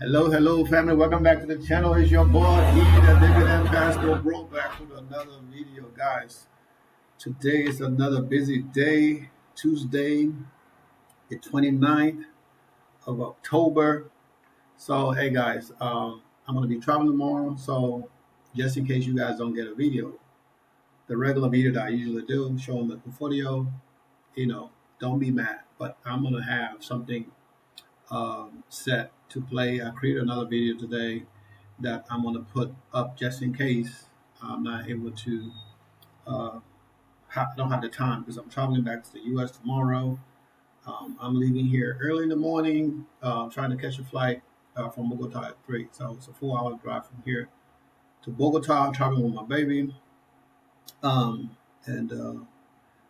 Hello, family. Welcome back to the channel. It's your boy, the Dividend Pastor, bro, back with another video, guys. Today is another busy day, Tuesday, the 29th of October. So, hey, guys, I'm going to be traveling tomorrow. So, just in case you guys don't get a video, the regular video that I usually do, showing the portfolio, don't be mad. But I'm going to have something set to play. I created another video today that I'm going to put up just in case I'm not able to, uh, don't have the time because I'm traveling back to the U.S. tomorrow. I'm leaving here early in the morning, trying to catch a flight from Bogota at 3. So it's a 4-hour drive from here to Bogota. I'm traveling with my baby. And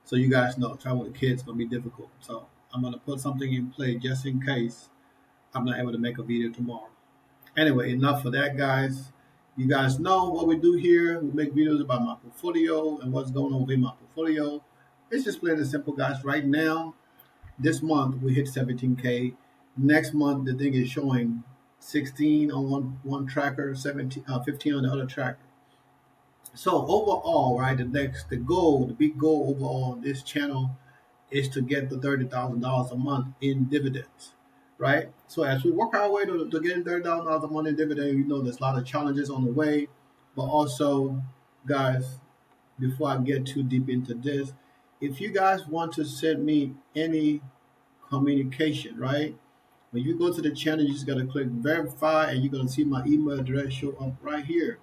so you guys know, traveling with kids is going to be difficult. So I'm going to put something in play just in case I'm not able to make a video tomorrow. Anyway, enough for that, guys. You guys know what we do here. We make videos about my portfolio and what's going on within my portfolio. It's just plain and simple, guys. Right now, this month we hit 17K. Next month, the thing is showing 16 on one tracker, 15 on the other tracker. So overall, right, the big goal overall on this channel is to get the $30,000 a month in dividends, right? So as we work our way to getting $30,000 a month in dividend, there's a lot of challenges on the way, but also, guys, before I get too deep into this, if you guys want to send me any communication, right? When you go to the channel, you just got to click verify, and you're gonna see my email address show up right here,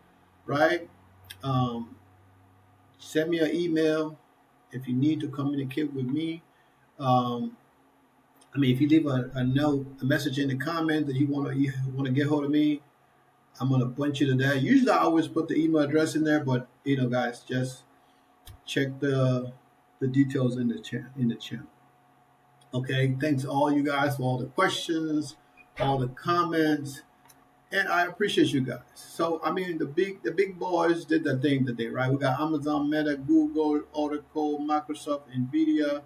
right? Um, Send me an email if you need to communicate with me. Um, if you leave a note, a message in the comment that you want to get hold of me, I'm gonna point you to that. Usually, I always put the email address in there, but guys, just check the details in the channel. Okay, thanks all you guys for all the questions, all the comments, and I appreciate you guys. So the big boys did the thing today, right? We got Amazon, Meta, Google, Oracle, Microsoft, Nvidia.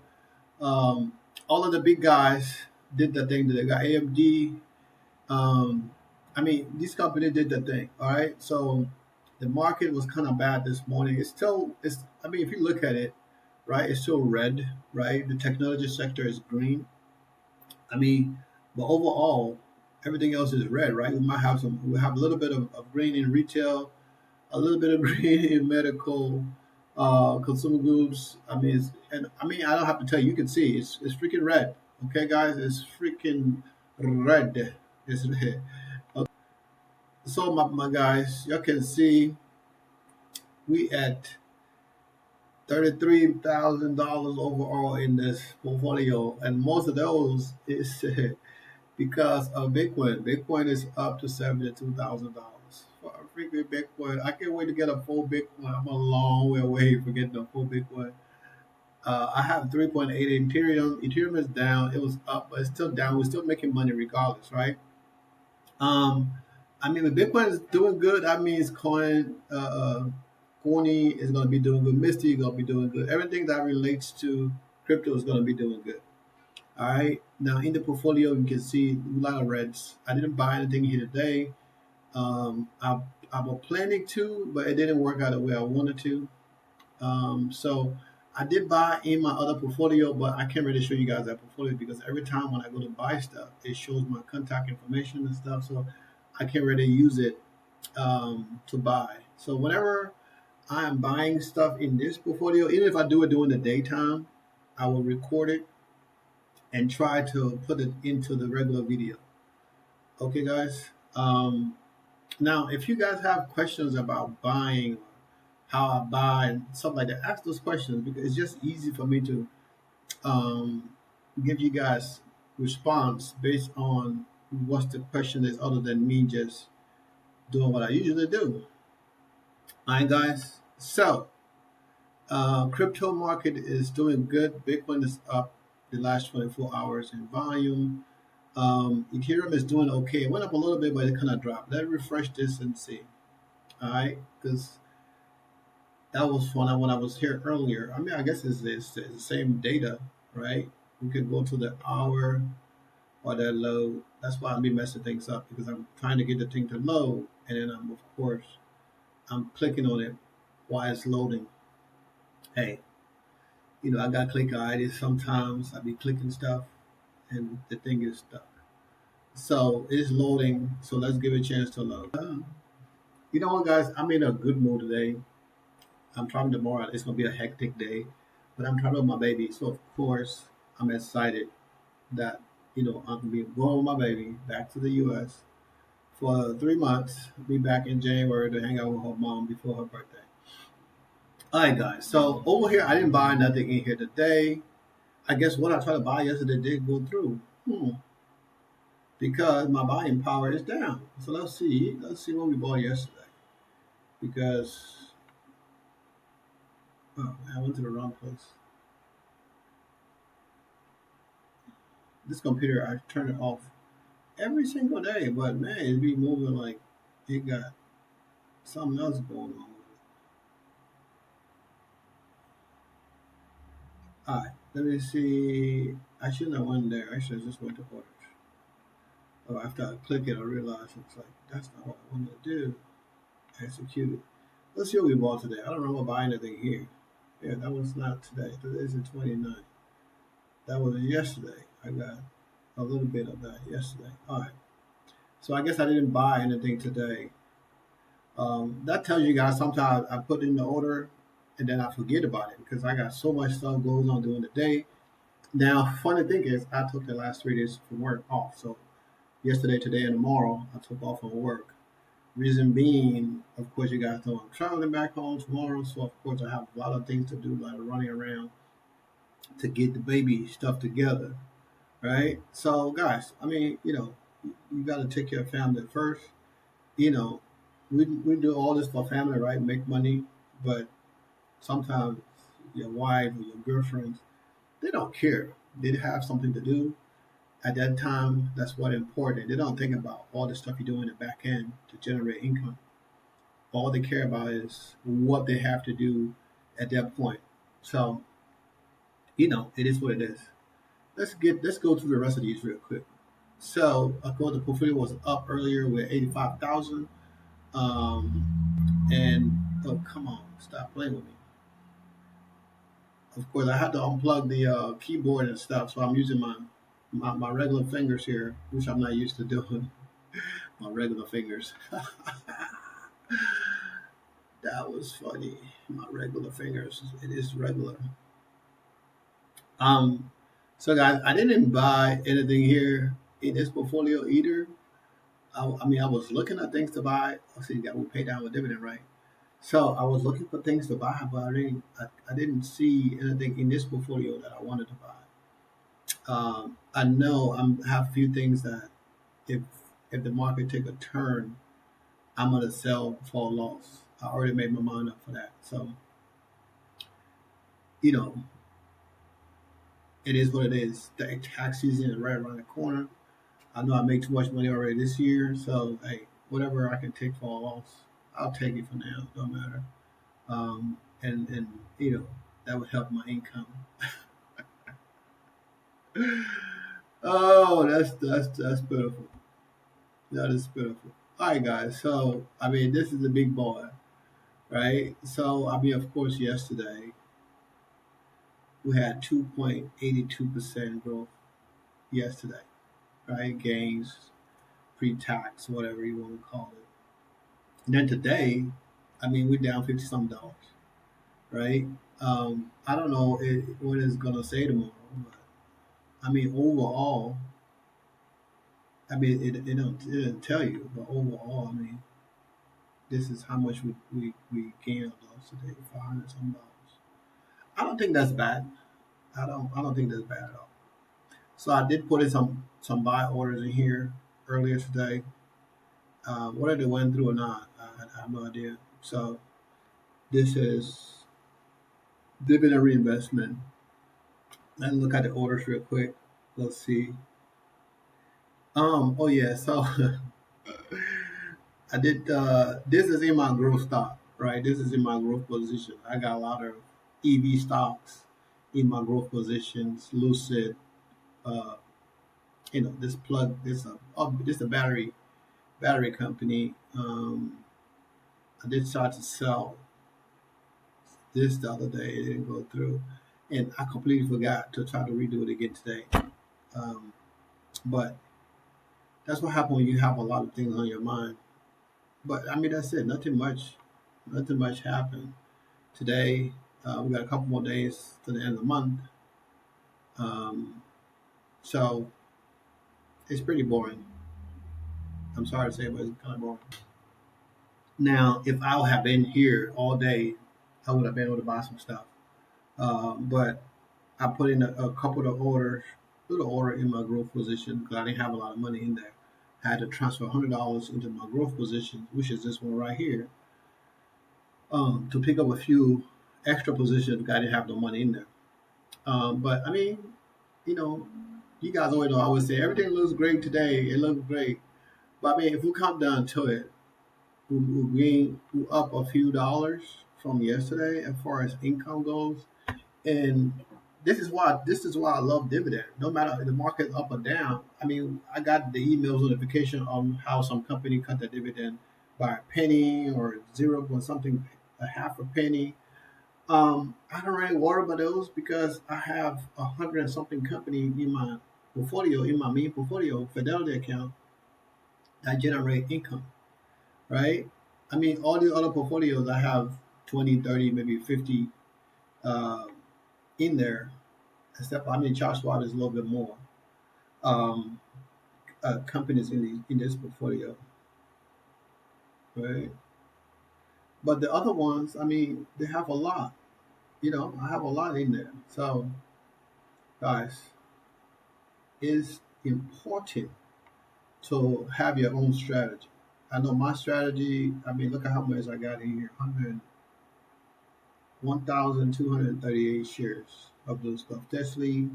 Um, all of the big guys did the thing today. We got AMD. This company did the thing. All right. So the market was kind of bad this morning. If you look at it, right, it's still red, right? The technology sector is green. I mean, but overall, everything else is red, right? We have a little bit of green in retail, a little bit of green in medical, consumer goods. I don't have to tell you, you can see it's freaking red. Okay, guys, it's freaking red. It's red. Okay. So my guys, you can see we at $33,000 overall in this portfolio, and most of those is because of Bitcoin. Bitcoin is up to $72,000 for a freaking Bitcoin. I can't wait to get a full Bitcoin. I'm a long way away from getting a full Bitcoin. I have 3.8 Ethereum. Ethereum is down. It was up, but it's still down. We're still making money regardless, right? The Bitcoin is doing good. That means Corny is going to be doing good. Misty is going to be doing good. Everything that relates to crypto is going to be doing good. All right. Now in the portfolio, you can see a lot of reds. I didn't buy anything here today. I was planning to, but it didn't work out the way I wanted to. So I did buy in my other portfolio, but I can't really show you guys that portfolio because every time when I go to buy stuff, it shows my contact information and stuff. So I can't really use it to buy. So whenever I am buying stuff in this portfolio, even if I do it during the daytime, I will record it and try to put it into the regular video. Okay, guys. Now, if you guys have questions about buying, how I buy, and stuff like that, ask those questions because it's just easy for me to um, give you guys response based on what the question is, other than me just doing what I usually do. All right, guys. So, crypto market is doing good. Bitcoin is up the last 24 hours in volume. Ethereum is doing okay. It went up a little bit, but it kind of dropped. Let's refresh this and see. All right, because that was when I was here earlier. I guess it's the same data, right? We could go to the hour or that load. That's why I'll be messing things up because I'm trying to get the thing to load, and then I'm of course I'm clicking on it while it's loading. Hey, I got click-itis. Sometimes I be clicking stuff, and the thing is stuck. So it's loading. So let's give it a chance to load. You know what, guys? I'm in a good mood today. I'm traveling tomorrow. It's gonna be a hectic day, but I'm traveling with my baby. So of course I'm excited that I'm gonna be going with my baby back to the U.S. for 3 months. Be back in January to hang out with her mom before her birthday. All right, guys. So over here, I didn't buy nothing in here today. I guess what I tried to buy yesterday did go through. Because my buying power is down. So let's see. Let's see what we bought yesterday. Because I went to the wrong place. This computer, I turn it off every single day, but man, it be moving like it got something else going on with it. All right, let me see. I shouldn't have went there. I should have just went to orders. Oh, after I click it, I realized it's like that's not what I wanted to do. Execute it. Let's see what we bought today. I don't remember buying anything here. Yeah, that was not today. Today's the 29th. That was yesterday. I got a little bit of that yesterday. All right. So I guess I didn't buy anything today. That tells you guys sometimes I put in the order and then I forget about it because I got so much stuff goes on during the day. Now, funny thing is, I took the last 3 days from work off. So yesterday, today, and tomorrow, I took off from work. Reason being, of course, you guys know I'm traveling back home tomorrow. So of course, I have a lot of things to do, like running around to get the baby stuff together, right? So, guys, I mean, you got to take care of family first. You know, we do all this for family, right? Make money, but sometimes your wife or your girlfriends, they don't care. They have something to do at that time. That's what important. They don't think about all the stuff you do in the back end to generate income. All they care about is what they have to do at that point. So, it is what it is. Let's go through the rest of these real quick. So, of course, the portfolio was up earlier with 85,000. And oh, come on, stop playing with me. Of course, I had to unplug the keyboard and stuff, so I'm using my regular fingers here, which I'm not used to doing. My regular fingers. That was funny. My regular fingers. It is regular. Um, so guys, I didn't buy anything here in this portfolio either. I mean, I was looking at things to buy. I see that we paid down with dividend, right? So I was looking for things to buy, but I didn't see anything in this portfolio that I wanted to buy. I know I have a few things that if if the market take a turn, I'm gonna sell for a loss. I already made my mind up for that. So you know, it is what it is. The tax season is right around the corner. I know I made too much money already this year, so hey, whatever I can take for a loss, I'll take it for now. Don't matter. And that would help my income. Oh, that's beautiful. That is beautiful. All right, guys. So I mean, this is a big boy, right? So I mean, of course, yesterday we had 2.82% growth yesterday, right? Gains, pre-tax, whatever you want to call it. And then today, I mean, we're down 50 some dollars, right? I don't know what it's gonna say tomorrow, but I mean, overall, I mean, it didn't tell you, but overall, I mean, this is how much we gained or lost today, 500 some dollars. I don't think that's bad. I don't think that's bad at all. So I did put in some buy orders in here earlier today. Whether they went through or not, I have no idea. So this is dividend reinvestment. Let's look at the orders real quick. Let's see. Oh yeah. So I did. This is in my growth stock, right? This is in my growth position. I got a lot of EV stocks in my growth positions. Lucid, uh, this plug, this a battery company. I did start to sell this the other day. It didn't go through, and I completely forgot to try to redo it again today. Um, but that's what happens when you have a lot of things on your mind. But I mean, that's it. Nothing much happened today. We got a couple more days to the end of the month, um, so it's pretty boring. I'm sorry to say, but it's kind of boring. Now, if I would have been here all day, I would have been able to buy some stuff. But I put in a couple of orders, little order in my growth position because I didn't have a lot of money in there. I had to transfer $100 into my growth position, which is this one right here, to pick up a few extra positions because I didn't have no money in there. But I mean, you know, you guys always know I always say everything looks great today. It looks great. But I mean, if we come down to it, we're up a few dollars from yesterday as far as income goes. And this is why I love dividend. No matter if the market up or down. I mean, I got the emails notification on how some company cut the dividend by a penny or zero or something, a half a penny. I don't really worry about those because I have 100 and something company in my portfolio, in my main portfolio Fidelity account that generate income, right? I mean, all the other portfolios I have 20, 30, maybe 50 uh, in there, except I mean, Charles Schwab is a little bit more um, companies in this portfolio, right? But the other ones, I mean, they have a lot. I have a lot in there. So, guys, it's important to have your own strategy. I know my strategy. I mean, look at how much I got in here: 1,238 shares of those stuff. Tesla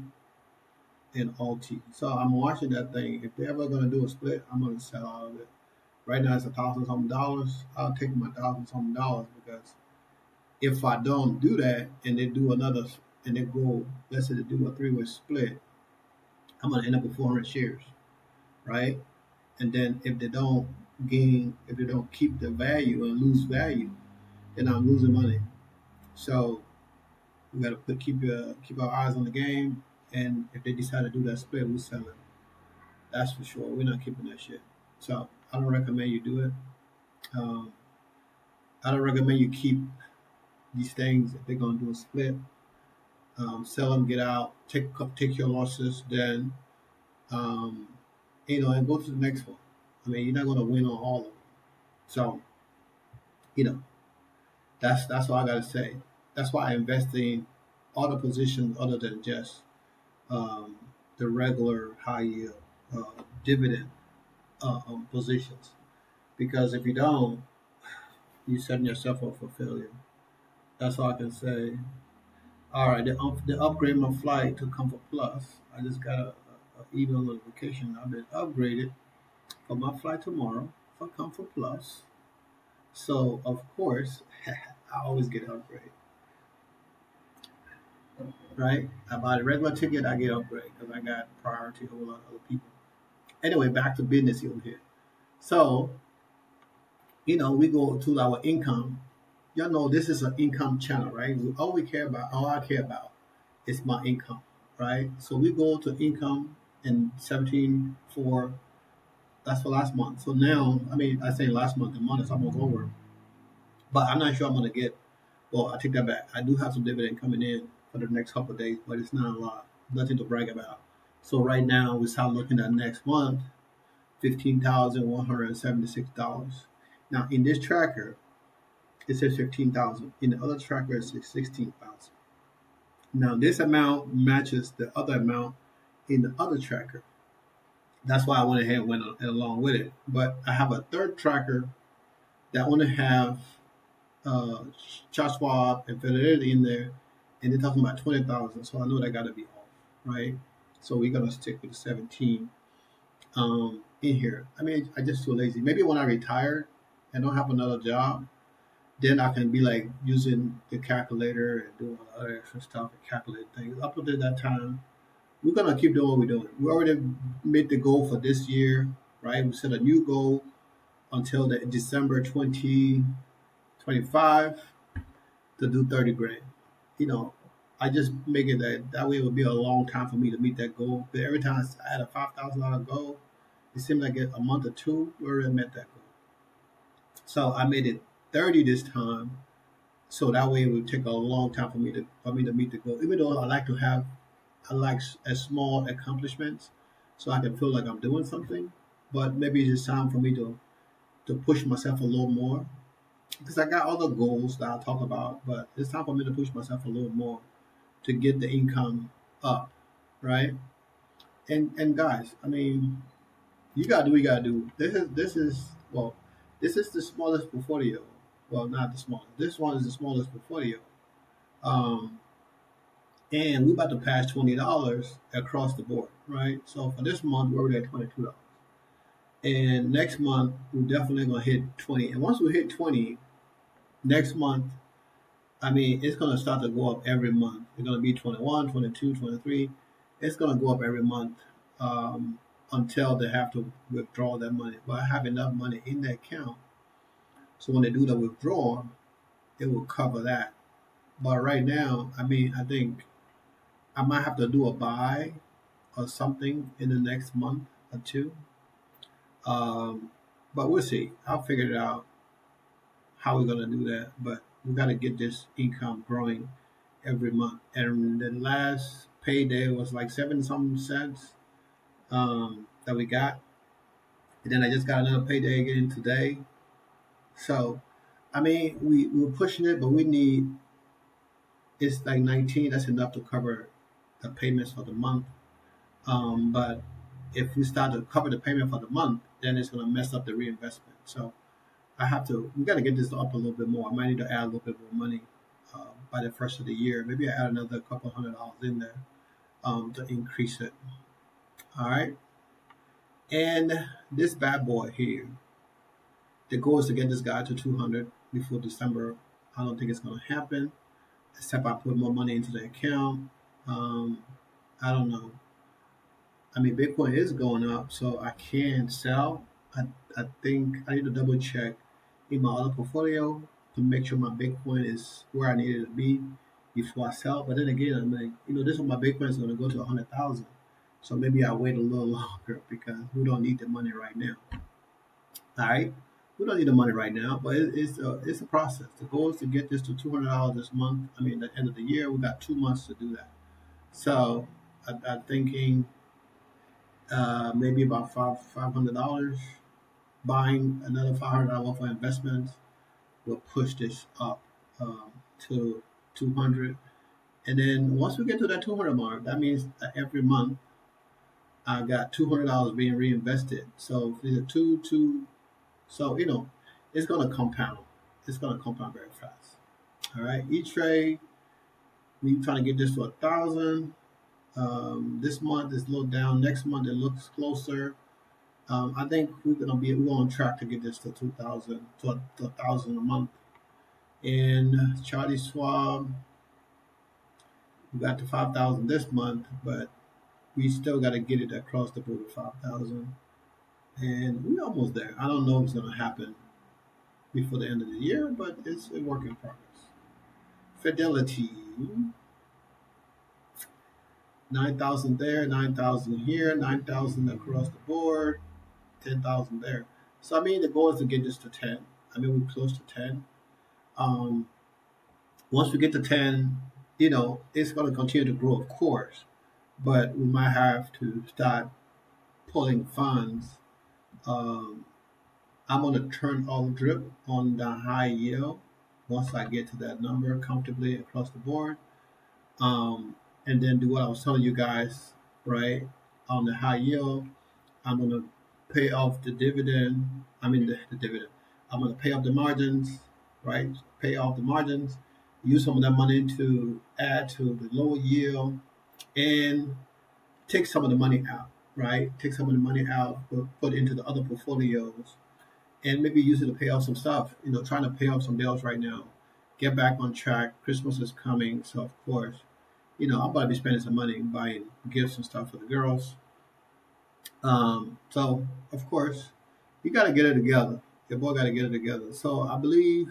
and Alti. So I'm watching that thing. If they're ever going to do a split, I'm going to sell out of it. Right now it's $1,000 something. I'll take my $1,000 something because if I don't do that and they do another and they go, let's say they do a three-way split, I'm going to end up with 400 shares, right? And then if they don't keep the value and lose value, then I'm losing money. So we got to keep our eyes on the game. And if they decide to do that split, we sell it. That's for sure. We're not keeping that shit. So I don't recommend you do it. Um, I don't recommend you keep these things if they're gonna do a split. Sell them, get out, take your losses, then um, and go to the next one. I mean, you're not gonna win on all of them. So you know, that's all I gotta say. That's why I invest in other positions other than just um, the regular high yield uh, dividend positions. Because if you don't, you're setting yourself up for failure. That's all I can say. All right, the upgrade my flight to Comfort Plus. I just got a email notification. I've been upgraded for my flight tomorrow for Comfort Plus. So of course, I always get upgrade, right? I buy the regular ticket, I get upgrade because I got priority over a lot of other people. Anyway, back to business over here. So we go to our income. Y'all know this is an income channel, right? All I care about is my income, right? So we go to income in 17 for that's for last month. So now, I mean, I say last month, the month is almost over, but I'm not sure I'm gonna get. Well, I take that back. I do have some dividend coming in for the next couple of days, but it's not a lot. Nothing to brag about. So right now, we start looking at next month, $15,176. Now in this tracker, it says 15,000. In the other tracker, it says 16,000. Now this amount matches the other amount in the other tracker. That's why I went ahead and went along with it. But I have a third tracker that only have uh, Charles Schwab and Fidelity in there, and they're talking about 20,000. So I know that got to be off, right? So we're gonna stick with the 17 in here. I mean, I just too lazy. Maybe when I retire and don't have another job, then I can be like using the calculator and doing all the other extra stuff and calculate things. Up until that time, we're gonna keep doing what we're doing. We already made the goal for this year, right? We set a new goal until the December 2025 to do 30 grand. You know, I just make it that way it would be a long time for me to meet that goal. But every time I had a $5,000 goal, it seemed like a month or two we already met that goal. So I made it 30 this time. So that way it would take a long time for me to meet the goal. Even though I like small accomplishments, so I can feel like I'm doing something. But maybe it's just time for me to push myself a little more because I got other goals that I'll talk about. But it's time for me to push myself a little more to get the income up, right? And guys, I mean, you gotta do what you gotta do. This is the smallest portfolio. Well, not the smallest. This one is the smallest portfolio. Um, and we about to pass $20 across the board, right? So for this month, we're already at $22. And next month, we're definitely gonna hit 20. And once we hit 20, next month, I mean, it's gonna start to go up every month. It's gonna be 21, 22, 23. It's gonna go up every month until they have to withdraw that money. But I have enough money in the account, so when they do the withdrawal, it will cover that. But right now, I mean, I think I might have to do a buy or something in the next month or two. Um, but we'll see. I'll figure it out how we're gonna do that. But we gotta get this income growing every month. And the last payday was like 7 something cents that we got. And then I just got another payday again today. So I mean, we're pushing it, but we need it's like 19. That's enough to cover the payments for the month. But if we start to cover the payment for the month, then it's going to mess up the reinvestment. So we got to get this up a little bit more. I might need to add a little bit more money by the first of the year. Maybe I add another couple $100 in there to increase it. All right. And this bad boy here, the goal is to get this guy to 200 before December. I don't think it's going to happen, except I put more money into the account. Um, I don't know. I mean, Bitcoin is going up, so I can sell. I think I need to double check in my other portfolio to make sure my Bitcoin is where I need it to be before I sell. But then again, I'm like, this one, my Bitcoin is going to go to 100,000. So maybe I'll wait a little longer because we don't need the money right now. All right, we don't need the money right now, but it's a process. The goal is to get this to $200 this month. I mean, at the end of the year, we got 2 months to do that. So I'm thinking maybe about $500. Buying another $500 for investments will push this up to 200. And then once we get to that 200 mark, that means that every month I got $200 being reinvested. So if it's a two, so it's gonna compound. It's gonna compound very fast. All right, each trade we trying to get this to 1,000. This month is a little down. Next month it looks closer. I think we're on track to get this to 2,000 to 1,000 a month. And Charlie Schwab, we got to 5,000 this month, but we still got to get it across the board with 5,000. And we're almost there. I don't know if it's going to happen before the end of the year, but it's a work in progress. Fidelity, 9,000 there, 9,000 here, 9,000 across the board, 10,000 there. So I mean, the goal is to get this to 10. I mean, we're close to 10. Um, Once we get to 10, it's going to continue to grow, of course, but we might have to start pulling funds. Um, I'm going to turn off drip on the high yield once I get to that number comfortably across the board. And then do what I was telling you guys, right? On the high yield, I'm going to pay off the dividend. I mean, the dividend. I'm going to pay off the margins, right? Pay off the margins, use some of that money to add to the lower yield, and take some of the money out, right? Take some of the money out, put into the other portfolios, and maybe use it to pay off some stuff. Trying to pay off some bills right now. Get back on track. Christmas is coming, so of course, I'm about to be spending some money buying gifts and stuff for the girls. So of course, you got to get it together. Your boy got to get it together. So I believe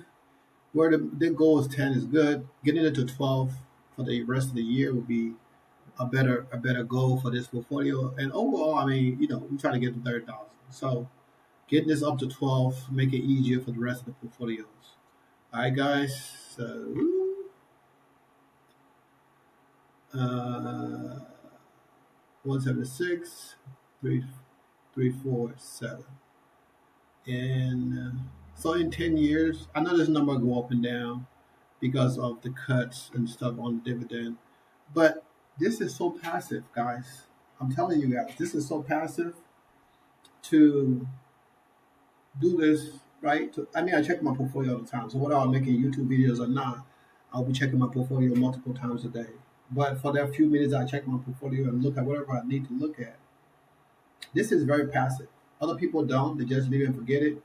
where the goal is 10 is good. Getting it to 12 for the rest of the year will be a better goal for this portfolio. And overall, I mean, we try to get to 30,000. So getting this up to 12 make it easier for the rest of the portfolios. All right, guys. So, uh, 176, 347. And so in 10 years, I know this number will go up and down because of the cuts and stuff on the dividend. But this is so passive, guys. I'm telling you guys, this is so passive to do this, right? I mean, I check my portfolio all the time. So whether I'm making YouTube videos or not, I'll be checking my portfolio multiple times a day. But for that few minutes I check my portfolio and look at whatever I need to look at, this is very passive. Other people don't. They just leave and forget it.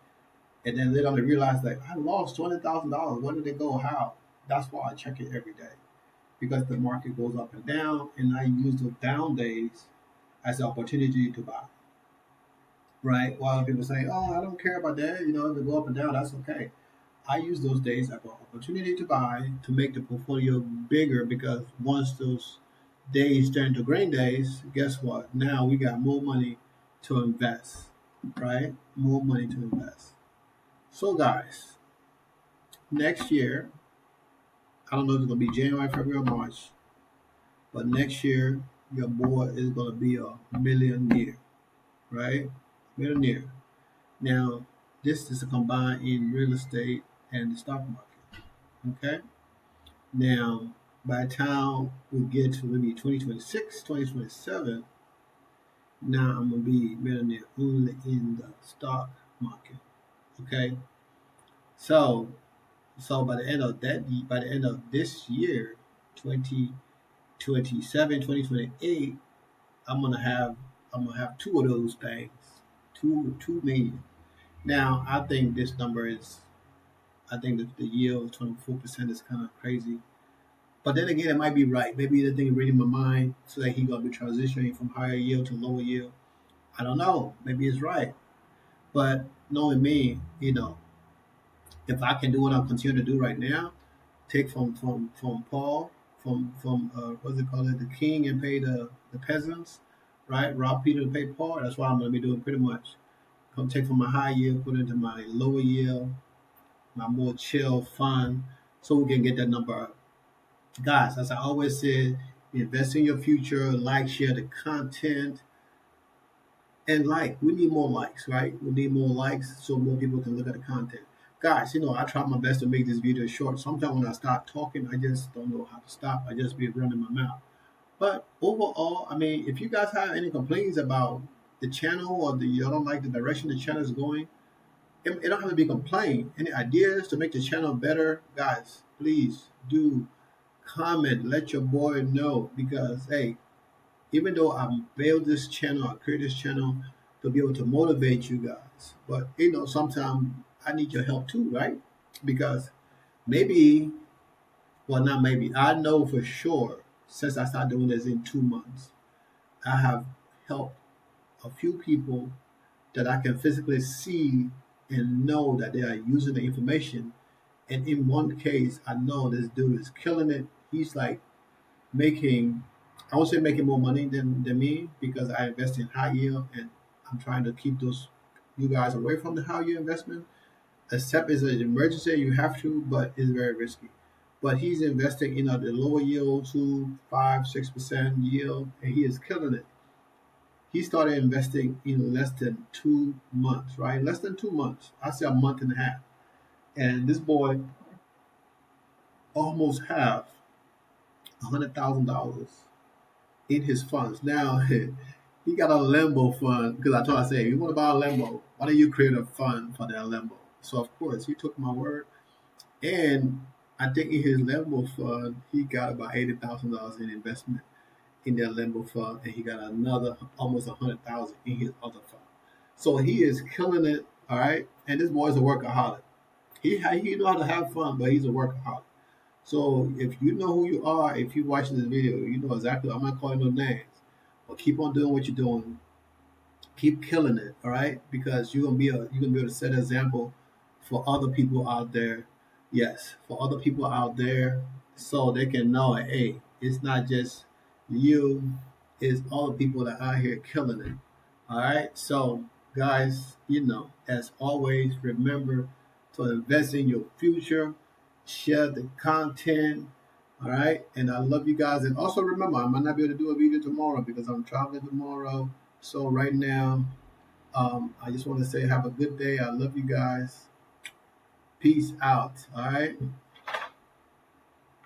And then they don't realize that I lost $20,000. Where did it go? How? That's why I check it every day. Because the market goes up and down, and I use those down days as an opportunity to buy. Right? While people say, "Oh, I don't care about that. If it go up and down, that's okay." I use those days as an opportunity to buy to make the portfolio bigger because once those days turn to green days, guess what? Now we got more money to invest, right? More money to invest. So, guys, next year, I don't know if it's going to be January, February, or March, but next year, your boy is going to be a millionaire, right? Millionaire. Now, this is a combined in real estate and the stock market, okay? Now, by the time we get to maybe 2026, 2027, now I'm going to be millionaire only in the stock market, okay? So, by the end of by the end of this year, 2027, 2028, I'm gonna have two of those things, 2 million. Now I think this number is, I think that the yield 24% is kind of crazy. But then again, it might be right. Maybe the thing reading my mind so that he's gonna be transitioning from higher yield to lower yield. I don't know. Maybe it's right. But knowing me, if I can do what I'm continuing to do right now, take from Paul, from what's it called, the king, and pay the peasants, right? Rob Peter to pay Paul. That's what I'm going to be doing pretty much. Come take from my high yield, put it into my lower yield, my more chill fund, so we can get that number up. Guys, as I always said, invest in your future, like, share the content, and we need more likes, right? We need more likes so more people can look at the content. Guys, I try my best to make this video short. Sometimes when I start talking, I just don't know how to stop. I just be running my mouth. But overall, I mean, if you guys have any complaints about the channel or you don't like the direction the channel is going, it don't have to be complaint. Any ideas to make the channel better, guys, please do comment. Let your boy know because, hey, even though I built this channel, I created this channel to be able to motivate you guys. But sometimes I need your help too, right? Because maybe, well, not maybe, I know for sure since I started doing this in 2 months, I have helped a few people that I can physically see and know that they are using the information. And in one case, I know this dude is killing it. He's like making, I won't say making more money than me because I invest in high yield and I'm trying to keep you guys away from the high yield investment. Except it's an emergency, you have to, but it's very risky. But he's investing in the lower yield, 2, 5, 6% yield, and he is killing it. He started investing in less than 2 months, right? Less than 2 months. I say a month and a half. And this boy almost have $100,000 in his funds. Now, he got a Lambo fund because I said, you want to buy a Lambo? Why don't you create a fund for that Lambo? So, of course, he took my word. And I think in his Lambo fund, he got about $80,000 in investment in that Lambo fund. And he got another almost $100,000 in his other fund. So he is killing it, all right? And this boy is a workaholic. He know how to have fun, but he's a workaholic. So if you know who you are, if you're watching this video, you know exactly. I'm not calling no names, but keep on doing what you're doing. Keep killing it, all right? Because you're gonna be able to set an example for other people out there. Yes, for other people out there, so they can know, hey, it's not just you, it's all the people that are out here killing it. All right. So guys, as always, remember to invest in your future, share the content. All right. And I love you guys. And also remember, I might not be able to do a video tomorrow because I'm traveling tomorrow. So right now, I just want to say have a good day. I love you guys. Peace out. All right.